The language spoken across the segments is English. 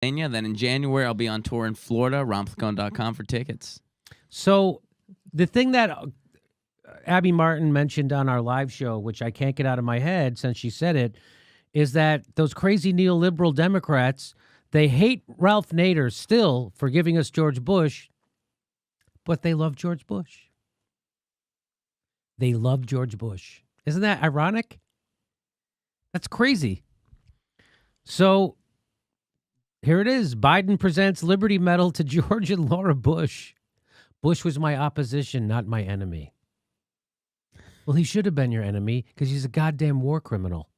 Then in January, I'll be on tour in Florida, romplicon.com for tickets. So the thing that Abby Martin mentioned on our live show, which I can't get out of my head since she said it, is that those crazy neoliberal Democrats, they hate Ralph Nader still for giving us George Bush, but they love George Bush. They love George Bush. Isn't that ironic? That's crazy. So here it is. Biden presents Liberty Medal to George and Laura Bush. Bush was my opposition, not my enemy. Well, he should have been your enemy because he's a goddamn war criminal.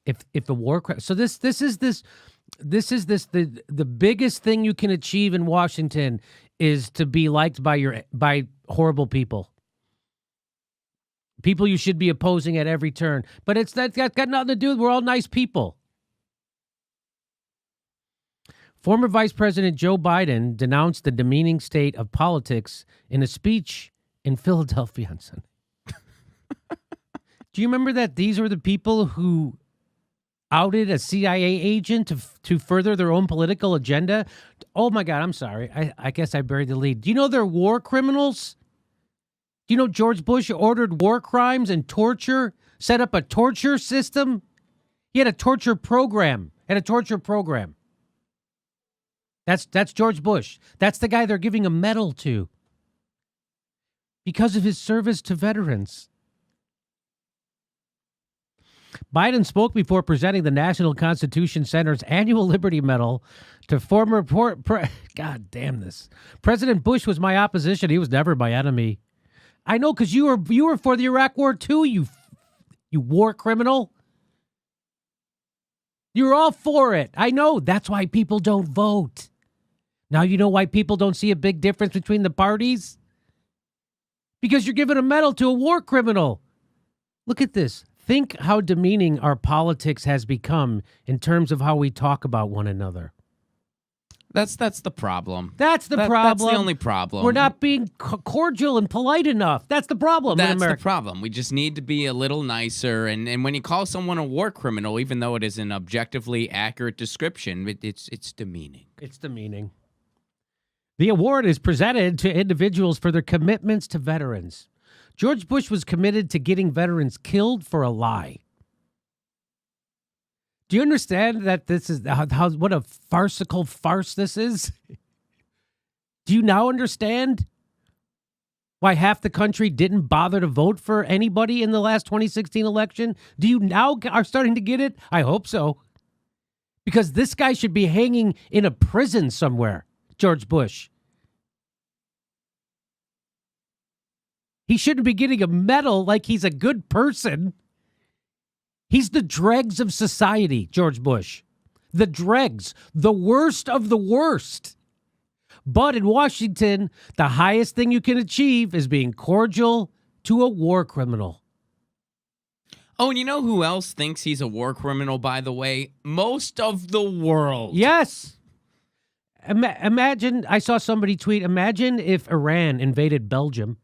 If the war, so this is the biggest thing you can achieve in Washington is to be liked by horrible people. People you should be opposing at every turn. But that's got nothing to do with, we're all nice people. Former Vice President Joe Biden denounced the demeaning state of politics in a speech in Philadelphia on Sunday. Do you remember that these were the people who outed a CIA agent to further their own political agenda? Oh, my God, I'm sorry. I guess I buried the lead. Do you know they're war criminals? Do you know George Bush ordered war crimes and torture, set up a torture system? He had a torture program. That's George Bush. That's the guy they're giving a medal to because of his service to veterans. Biden spoke before presenting the National Constitution Center's annual Liberty Medal to former God damn this. President Bush was my opposition. He was never my enemy. I know, because you were for the Iraq War too, you war criminal. You're all for it. I know. That's why people don't vote. Now you know why people don't see a big difference between the parties? Because you're giving a medal to a war criminal. Look at this. Think how demeaning our politics has become in terms of how we talk about one another. That's the problem. That's the problem. That's the only problem. We're not being cordial and polite enough. That's the problem. That's the problem. We just need to be a little nicer. And when you call someone a war criminal, even though it is an objectively accurate description, it's demeaning. It's demeaning. The award is presented to individuals for their commitments to veterans. George Bush was committed to getting veterans killed for a lie. Do you understand that this is what a farcical farce this is? Do you now understand why half the country didn't bother to vote for anybody in the last 2016 election? Do you now are starting to get it? I hope so. Because this guy should be hanging in a prison somewhere, George Bush. He shouldn't be getting a medal like he's a good person. He's the dregs of society, George Bush. The dregs, the worst of the worst. But in Washington, the highest thing you can achieve is being cordial to a war criminal. Oh, and you know who else thinks he's a war criminal, by the way? Most of the world. Yes. Imagine, I saw somebody tweet, imagine if Iran invaded Belgium,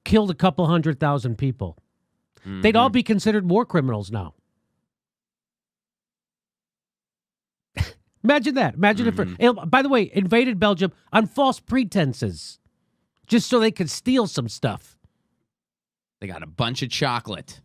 killed a couple 100,000 people. Mm-hmm. They'd all be considered war criminals now. Imagine that. Imagine if, by the way, invaded Belgium on false pretenses, just so they could steal some stuff. They got a bunch of chocolate.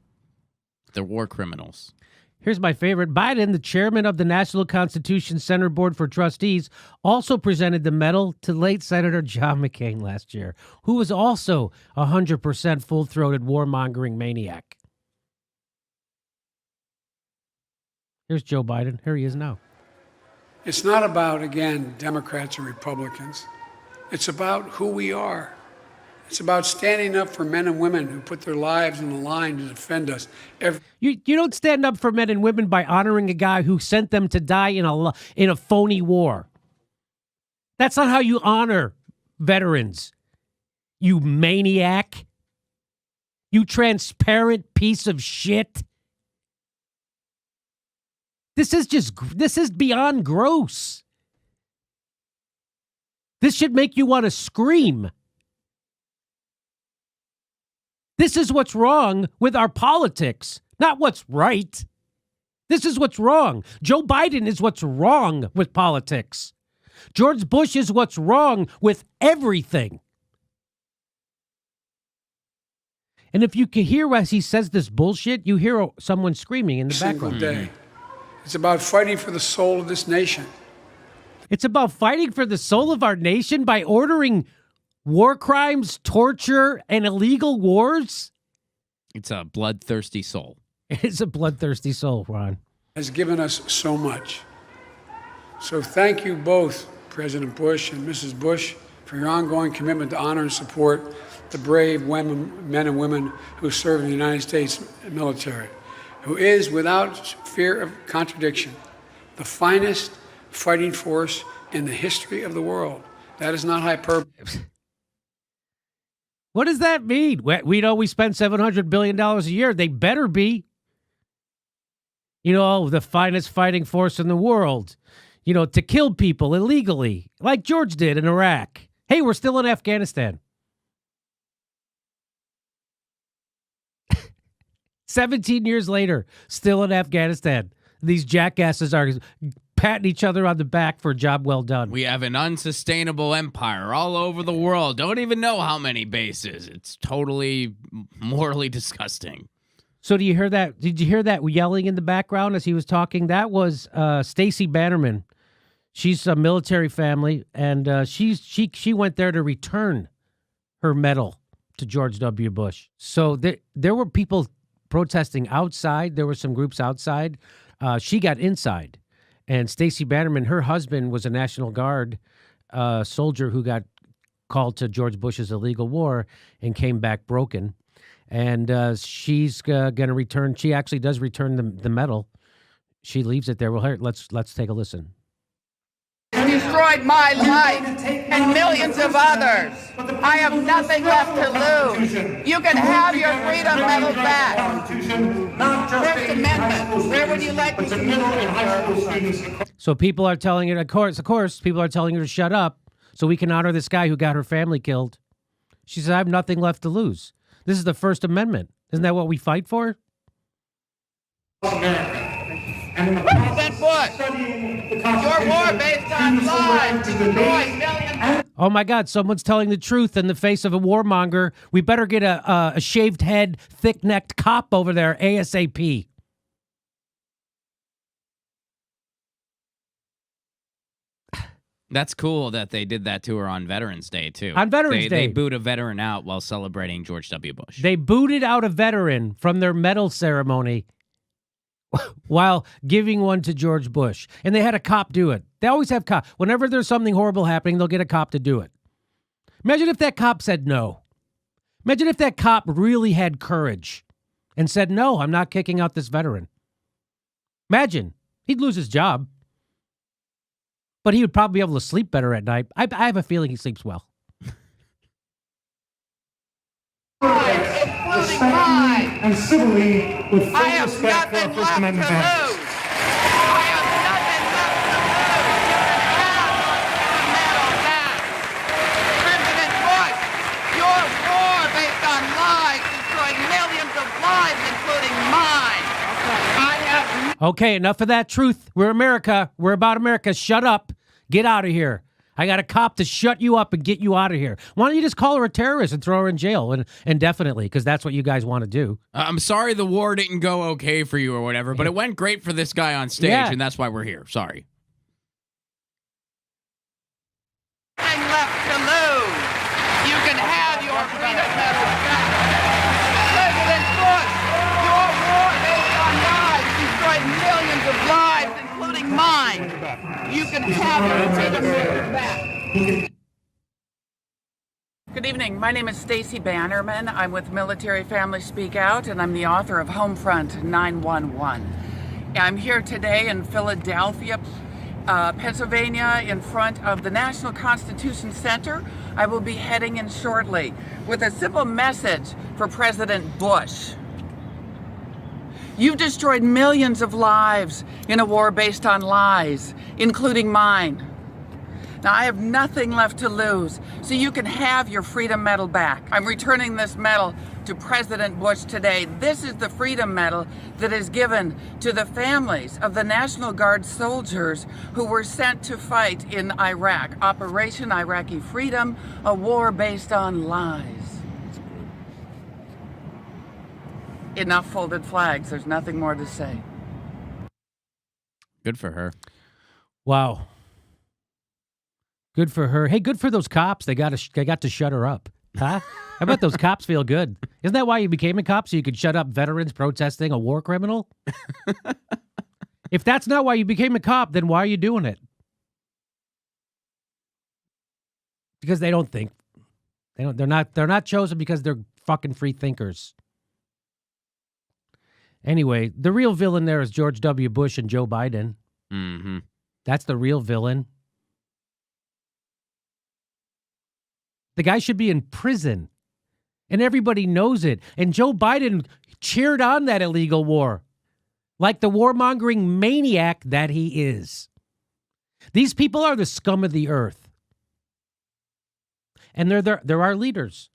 They're war criminals. Here's my favorite. Biden, the chairman of the National Constitution Center Board for Trustees, also presented the medal to late Senator John McCain last year, who was also a 100% full-throated warmongering maniac. Here's Joe Biden. Here he is now. It's not about, again, Democrats or Republicans. It's about who we are. It's about standing up for men and women who put their lives on the line to defend us. You don't stand up for men and women by honoring a guy who sent them to die in a phony war. That's not how you honor veterans, you maniac. You transparent piece of shit. This is beyond gross. This should make you want to scream. This is what's wrong with our politics, not what's right. This is what's wrong. Joe Biden is what's wrong with politics. George Bush is what's wrong with everything. And if you can hear as he says this bullshit, you hear someone screaming in the Single background. day. It's about fighting for the soul of this nation. It's about fighting for the soul of our nation by ordering war crimes, torture, and illegal wars. It's a bloodthirsty soul. It's a bloodthirsty soul, Ron. Has given us so much. So thank you both, President Bush and Mrs. Bush, for your ongoing commitment to honor and support the brave women, men and women who serve in the United States military, who is, without fear of contradiction, the finest fighting force in the history of the world. That is not hyperbole. What does that mean? We know we spend $700 billion a year. They better be. You know, the finest fighting force in the world. You know, to kill people illegally, like George did in Iraq. Hey, we're still in Afghanistan. 17 years later, still in Afghanistan. These jackasses are patting each other on the back for a job well done. We have an unsustainable empire all over the world. Don't even know how many bases. It's totally morally disgusting. So do you hear that? Did you hear that yelling in the background as he was talking? That was Stacey Bannerman. She's a military family, and she went there to return her medal to George W. Bush. So there were people protesting outside. There were some groups outside. She got inside. And Stacey Bannerman, her husband was a National Guard soldier who got called to George Bush's illegal war and came back broken. And she's going to return. She actually does return the medal. She leaves it there. Well, here, let's take a listen. Destroyed my life and millions of others. I have nothing left to lose. You can have your freedom medal back. First Amendment. Where would you like me to? So people are telling her, of course, people are telling her to shut up so we can honor this guy who got her family killed. She said, I have nothing left to lose. This is the First Amendment. Isn't that what we fight for? President Bush, your war based on lies destroyed millions. Oh my God, someone's telling the truth in the face of a warmonger. We better get a shaved head, thick-necked cop over there ASAP. That's cool that they did that to her on Veterans Day, too. On Veterans Day. They boot a veteran out while celebrating George W. Bush. They booted out a veteran from their medal ceremony while giving one to George Bush. And they had a cop do it. They always have cops. Whenever there's something horrible happening, they'll get a cop to do it. Imagine if that cop said no. Imagine if that cop really had courage and said, no, I'm not kicking out this veteran. Imagine. He'd lose his job. But he would probably be able to sleep better at night. I have a feeling he sleeps well. Including mine. And civilly, with full I have respect for our nothing First left to Amendment lose. values. I have nothing left to lose. You can have the medal back. President Bush, your war based on lies destroyed millions of lives, including mine. I have Okay, enough of that truth. We're America. We're about America. Shut up. Get out of here. I got a cop to shut you up and get you out of here. Why don't you just call her a terrorist and throw her in jail indefinitely? Because that's what you guys want to do. I'm sorry the war didn't go okay for you or whatever, but it went great for this guy on stage, Yeah. and that's why we're here. Sorry. nothing left to lose. You can have your freedom medal back. President Bush, your war based on lies destroyed millions of lives, including mine. You can have your freedom medal back. Good evening. My name is Stacey Bannerman. I'm with Military Family Speak Out, and I'm the author of Homefront 911. I'm here today in Philadelphia, Pennsylvania, in front of the National Constitution Center. I will be heading in shortly with a simple message for President Bush. You've destroyed millions of lives in a war based on lies, including mine. Now, I have nothing left to lose, so you can have your Freedom Medal back. I'm returning this medal to President Bush today. This is the Freedom Medal that is given to the families of the National Guard soldiers who were sent to fight in Iraq. Operation Iraqi Freedom, a war based on lies. Enough folded flags. There's nothing more to say. Good for her. Wow. Good for her. Hey, good for those cops. They got to shut her up. Huh? I bet those cops feel good. Isn't that why you became a cop? So you could shut up veterans protesting a war criminal? If that's not why you became a cop, then why are you doing it? Because they don't think. They're not chosen because they're fucking free thinkers. Anyway, the real villain there is George W. Bush and Joe Biden. Mm-hmm. That's the real villain. The guy should be in prison, and everybody knows it. And Joe Biden cheered on that illegal war like the warmongering maniac that he is. These people are the scum of the earth, and they're our leaders.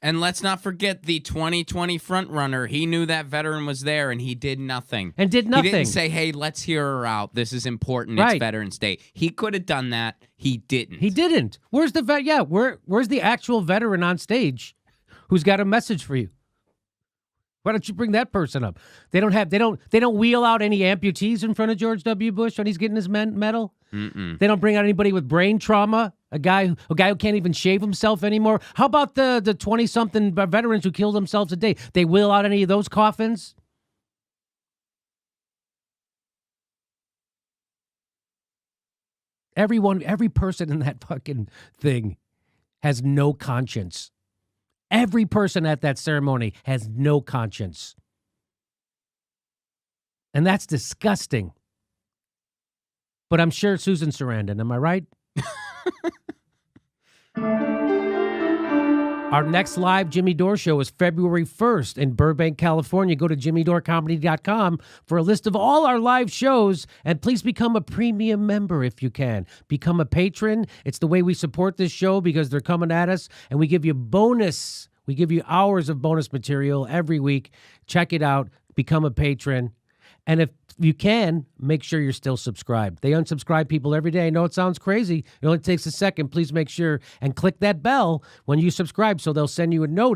And let's not forget the 2020 frontrunner. He knew that veteran was there, and he did nothing. And did nothing. He didn't say, hey, let's hear her out. This is important. Right. It's Veterans Day. He could have done that. He didn't. He didn't. Where's the vet? Yeah, where's the actual veteran on stage who's got a message for you? Why don't you bring that person up? They don't wheel out any amputees in front of George W. Bush when he's getting his medal. Mm-mm. They don't bring out anybody with brain trauma. A guy who can't even shave himself anymore. How about the 20-something veterans who killed themselves a day? They wheel out any of those coffins? Every person in that fucking thing has no conscience. Every person at that ceremony has no conscience. And that's disgusting. But I'm sure Susan Sarandon, am I right? Our next live Jimmy Dore show is February 1st in Burbank, California. Go to jimmydorecomedy.com for a list of all our live shows, and please become a premium member if you can. Become a patron. It's the way we support this show because they're coming at us, and we give you bonus. We give you hours of bonus material every week. Check it out. Become a patron. And if you can, make sure you're still subscribed. They unsubscribe people every day. I know it sounds crazy. It only takes a second. Please make sure and click that bell when you subscribe so they'll send you a notice.